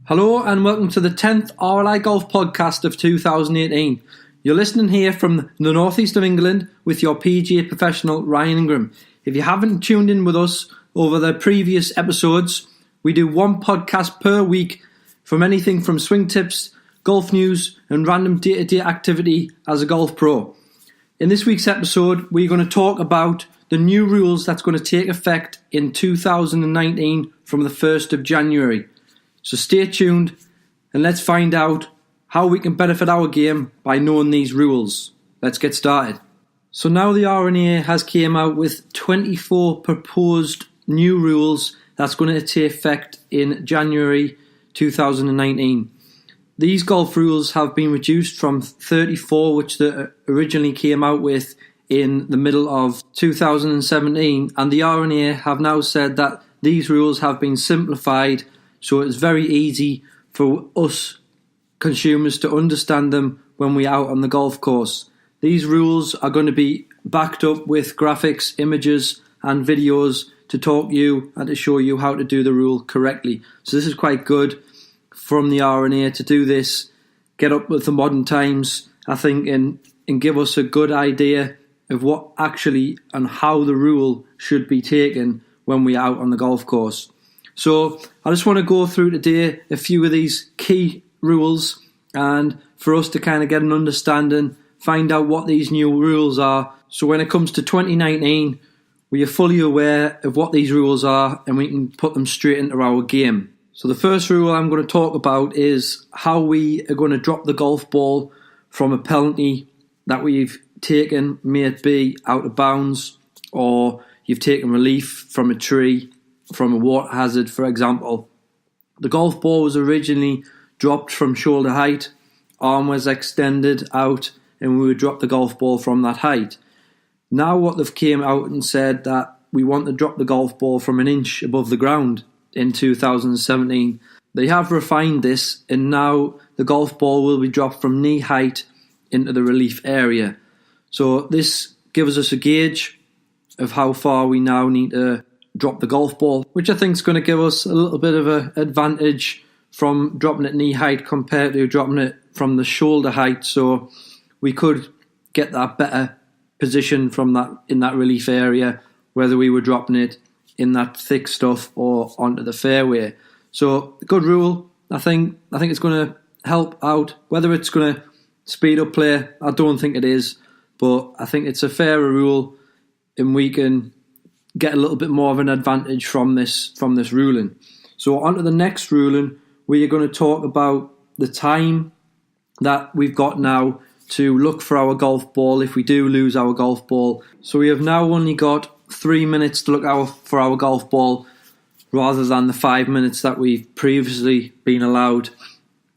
Hello and welcome to the 10th RLIGOLF podcast of 2018. You're listening here from the northeast of England with your PGA professional Ryan Ingram. If you haven't tuned in with us over the previous episodes, we do one podcast per week from anything from swing tips, golf news and random day-to-day activity as a golf pro. In this week's episode, we're going to talk about the new rules that's going to take effect in 2019 from the 1st of January. So stay tuned and let's find out how we can benefit our game by knowing these rules. Let's get started. So now the R&A has came out with 24 proposed new rules that's going to take effect in January 2019. These golf rules have been reduced from 34, which they originally came out with in the middle of 2017, and the R&A have now said that these rules have been simplified, so it's very easy for us consumers to understand them when we're out on the golf course. These rules are going to be backed up with graphics, images and videos to talk you and to show you how to do the rule correctly. So this is quite good from the R&A to do this, get up with the modern times, I think, and give us a good idea of what actually and how the rule should be taken when we're out on the golf course. So I just want to go through today a few of these key rules and for us to kind of get an understanding, find out what these new rules are. So when it comes to 2019, we are fully aware of what these rules are and we can put them straight into our game. So the first rule I'm going to talk about is how we are going to drop the golf ball from a penalty that we've taken, may it be out of bounds or you've taken relief from a tree, from a water hazard, for example. The golf ball was originally dropped from shoulder height, arm was extended out, and we would drop the golf ball from that height. Now what they've came out and said that we want to drop the golf ball from an inch above the ground in 2017. They have refined this, and now the golf ball will be dropped from knee height into the relief area. So this gives us a gauge of how far we now need to drop the golf ball, which I think is going to give us a little bit of an advantage from dropping it knee height compared to dropping it from the shoulder height. So we could get that better position from that in that relief area, whether we were dropping it in that thick stuff or onto the fairway. So good rule. I think it's going to help out. Whether it's going to speed up play, I don't think it is, but I think it's a fairer rule, and we can get a little bit more of an advantage from this ruling. So on to the next ruling, we are going to talk about the time that we've got now to look for our golf ball if we do lose our golf ball. So we have now only got 3 minutes to look for our golf ball rather than the 5 minutes that we've previously been allowed.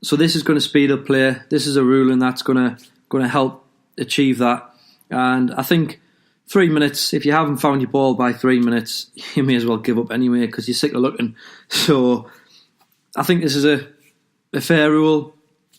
So this is going to speed up play. This is a ruling that's going to help achieve that. And I think 3 minutes, if you haven't found your ball by 3 minutes, you may as well give up anyway because you're sick of looking. So I think this is a fair rule.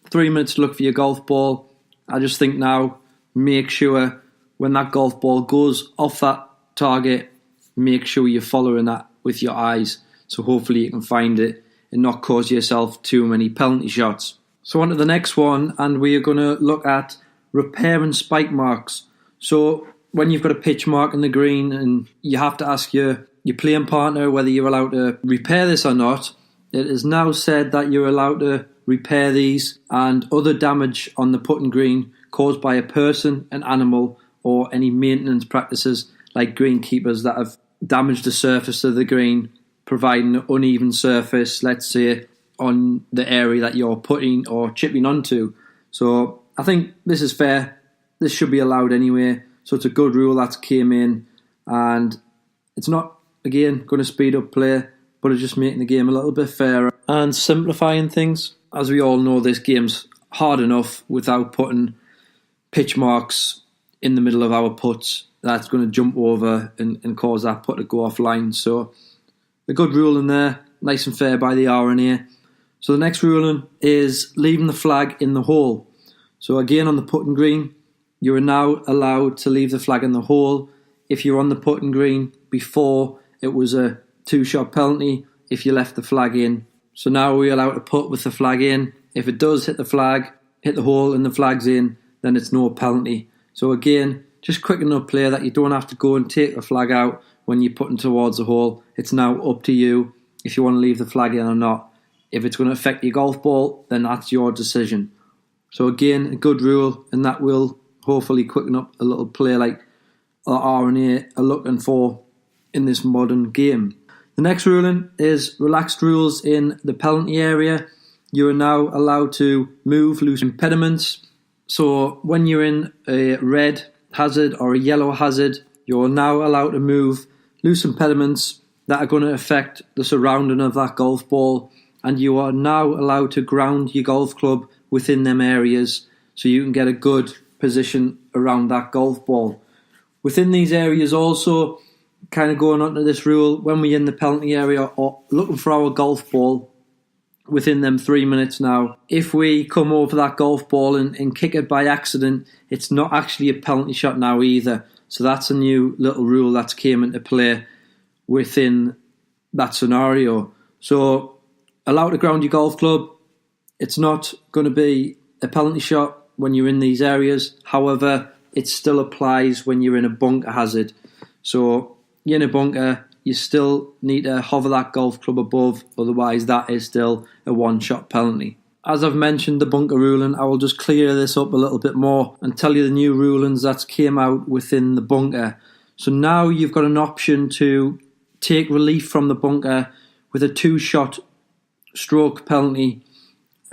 3 minutes to look for your golf ball. I just think now, make sure when that golf ball goes off that target, make sure you're following that with your eyes. So hopefully you can find it and not cause yourself too many penalty shots. So on to the next one, and we are going to look at repairing spike marks. So when you've got a pitch mark in the green and you have to ask your playing partner whether you're allowed to repair this or not, it is now said that you're allowed to repair these and other damage on the putting green caused by a person, an animal, or any maintenance practices like greenkeepers that have damaged the surface of the green, providing an uneven surface, let's say, on the area that you're putting or chipping onto. So I think this is fair. This should be allowed anyway. So it's a good rule that's came in, and it's not, again, going to speed up play, but it's just making the game a little bit fairer and simplifying things. As we all know, this game's hard enough without putting pitch marks in the middle of our putts. That's going to jump over and cause that putt to go offline. So a good rule in there, nice and fair by the R&A. So the next ruling is leaving the flag in the hole. So again, on the putting green, you are now allowed to leave the flag in the hole. If you're on the putting green, before it was a 2-shot penalty if you left the flag in. So now we're allowed to putt with the flag in. If it does hit the flag, hit the hole and the flag's in, then it's no penalty. So again, just quicken up play that you don't have to go and take the flag out when you're putting towards the hole. It's now up to you if you want to leave the flag in or not. If it's going to affect your golf ball, then that's your decision. So again, a good rule, and that will hopefully quicken up a little play like R&A are looking for in this modern game. The next ruling is relaxed rules in the penalty area. You are now allowed to move loose impediments. So when you're in a red hazard or a yellow hazard, you're now allowed to move loose impediments that are going to affect the surrounding of that golf ball, and you are now allowed to ground your golf club within them areas so you can get a good position around that golf ball. Within these areas also, kind of going on to this rule, when we're in the penalty area or looking for our golf ball within them 3 minutes now, if we come over that golf ball and kick it by accident, it's not actually a penalty shot now either. So that's a new little rule that's came into play within that scenario. So allowed to ground your golf club. It's not going to be a penalty shot when you're in these areas. However, it still applies when you're in a bunker hazard. So you're in a bunker, you still need to hover that golf club above, otherwise that is still a one-shot penalty. As I've mentioned the bunker ruling, I will just clear this up a little bit more and tell you the new rulings that came out within the bunker. So now you've got an option to take relief from the bunker with a 2-shot stroke penalty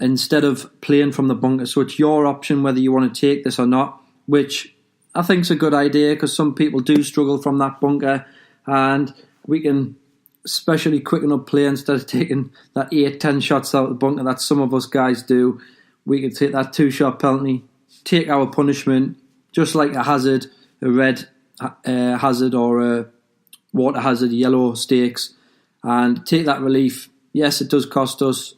instead of playing from the bunker. So it's your option whether you want to take this or not, which I think is a good idea because some people do struggle from that bunker, and we can especially quicken up play instead of taking that 8-10 shots out of the bunker that some of us guys do. We can take that 2-shot penalty, take our punishment, just like a hazard, a red hazard or a water hazard, yellow stakes, and take that relief. Yes, it does cost us.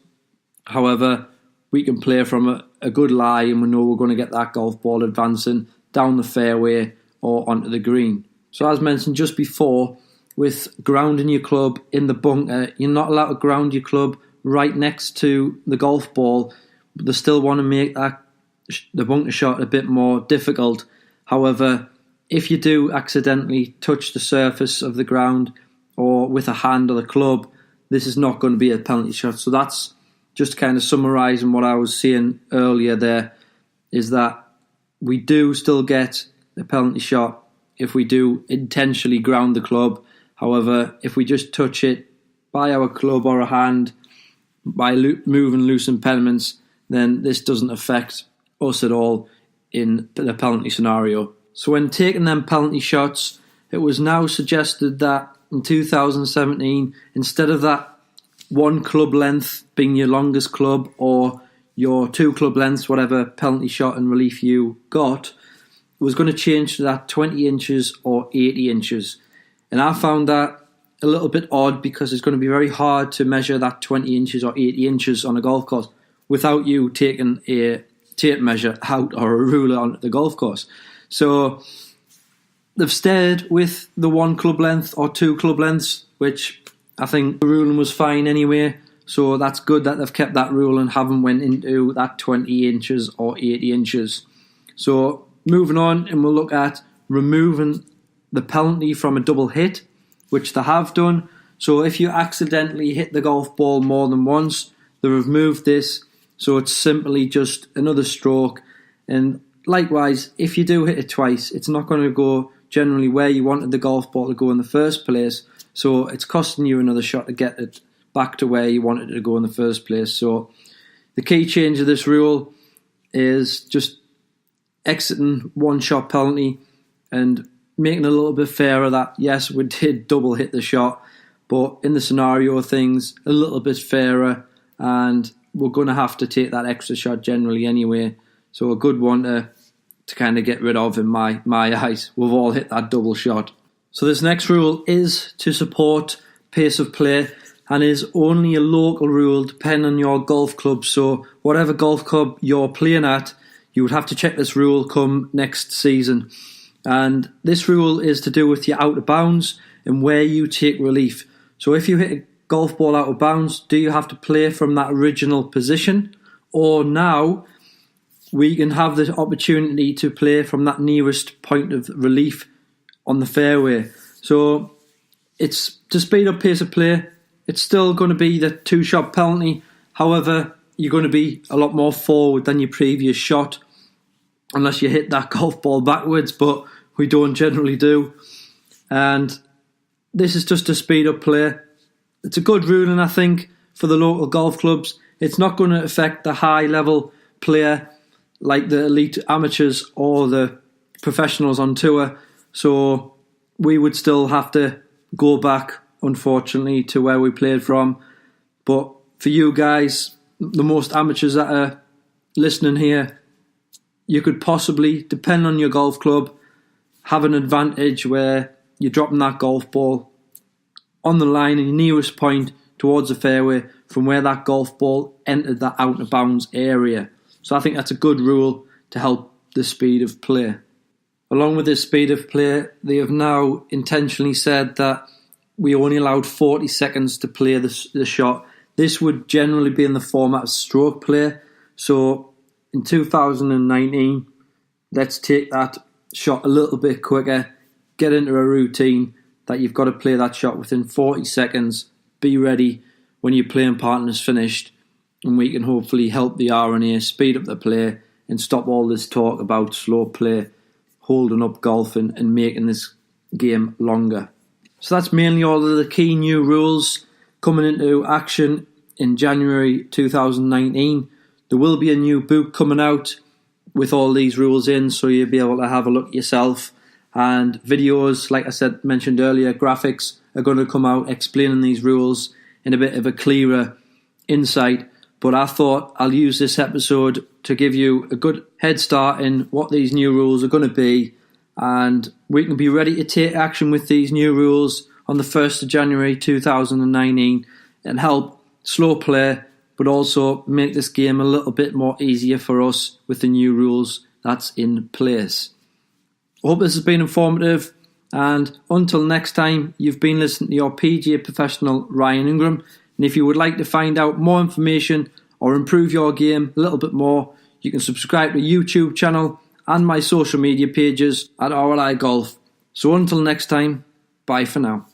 However, we can play from a good lie and we know we're going to get that golf ball advancing down the fairway or onto the green. So as mentioned just before, with grounding your club in the bunker, you're not allowed to ground your club right next to the golf ball, but they still want to make the bunker shot a bit more difficult. However, if you do accidentally touch the surface of the ground or with a hand or the club, this is not going to be a penalty shot. So that's just kind of summarising what I was saying earlier there, is that we do still get a penalty shot if we do intentionally ground the club. However, if we just touch it by our club or a hand, by moving loose impediments, then this doesn't affect us at all in the penalty scenario. So when taking them penalty shots, it was now suggested that in 2017, instead of that one club length being your longest club or your 2 club lengths, whatever penalty shot and relief you got, was going to change to that 20 inches or 80 inches. And I found that a little bit odd because it's going to be very hard to measure that 20 inches or 80 inches on a golf course without you taking a tape measure out or a ruler onto the golf course. So they've stayed with the 1 club length or 2 club lengths, which I think the ruling was fine anyway. So that's good that they've kept that rule and haven't went into that 20 inches or 80 inches. So moving on, and we'll look at removing the penalty from a double hit, which they have done. So if you accidentally hit the golf ball more than once, they removed this. So it's simply just another stroke. And likewise, if you do hit it twice, it's not going to go generally where you wanted the golf ball to go in the first place. So it's costing you another shot to get it back to where you wanted it to go in the first place. So the key change of this rule is just exiting 1-shot penalty and making it a little bit fairer that, yes, we did double hit the shot, but in the scenario of things, a little bit fairer, and we're going to have to take that extra shot generally anyway. So a good one to kind of get rid of in my eyes. We've all hit that double shot. So this next rule is to support pace of play and is only a local rule depending on your golf club. So whatever golf club you're playing at, you would have to check this rule come next season. And this rule is to do with your out of bounds and where you take relief. So if you hit golf ball out of bounds, do you have to play from that original position? Or now we can have the opportunity to play from that nearest point of relief on the fairway. So it's to speed up pace of play. It's still going to be the 2-shot penalty. However, you're going to be a lot more forward than your previous shot, unless you hit that golf ball backwards, but we don't generally do. And this is just to speed up play. It's a good ruling, I think, for the local golf clubs. It's not going to affect the high-level player like the elite amateurs or the professionals on tour. So we would still have to go back, unfortunately, to where we played from. But for you guys, the most amateurs that are listening here, you could possibly, depending on your golf club, have an advantage where you're dropping that golf ball on the line in your nearest point towards the fairway from where that golf ball entered that out of bounds area. So I think that's a good rule to help the speed of play. Along with this speed of play, they have now intentionally said that we only allowed 40 seconds to play the shot. This would generally be in the format of stroke play. So in 2019, let's take that shot a little bit quicker, get into a routine that you've got to play that shot within 40 seconds. Be ready when your playing partner's finished, and we can hopefully help the R&A speed up the play and stop all this talk about slow play, holding up golf and making this game longer. So that's mainly all of the key new rules coming into action in January 2019. There will be a new book coming out with all these rules in, so you'll be able to have a look yourself. And videos, like I mentioned earlier, graphics are going to come out explaining these rules in a bit of a clearer insight. But I thought I'll use this episode to give you a good head start in what these new rules are going to be, and we can be ready to take action with these new rules on the 1st of January 2019 and help slow play, but also make this game a little bit more easier for us with the new rules that's in place. I hope this has been informative, and until next time, you've been listening to your PGA professional Ryan Ingram. And if you would like to find out more information or improve your game a little bit more, you can subscribe to the YouTube channel and my social media pages at RLIGolf. So until next time, bye for now.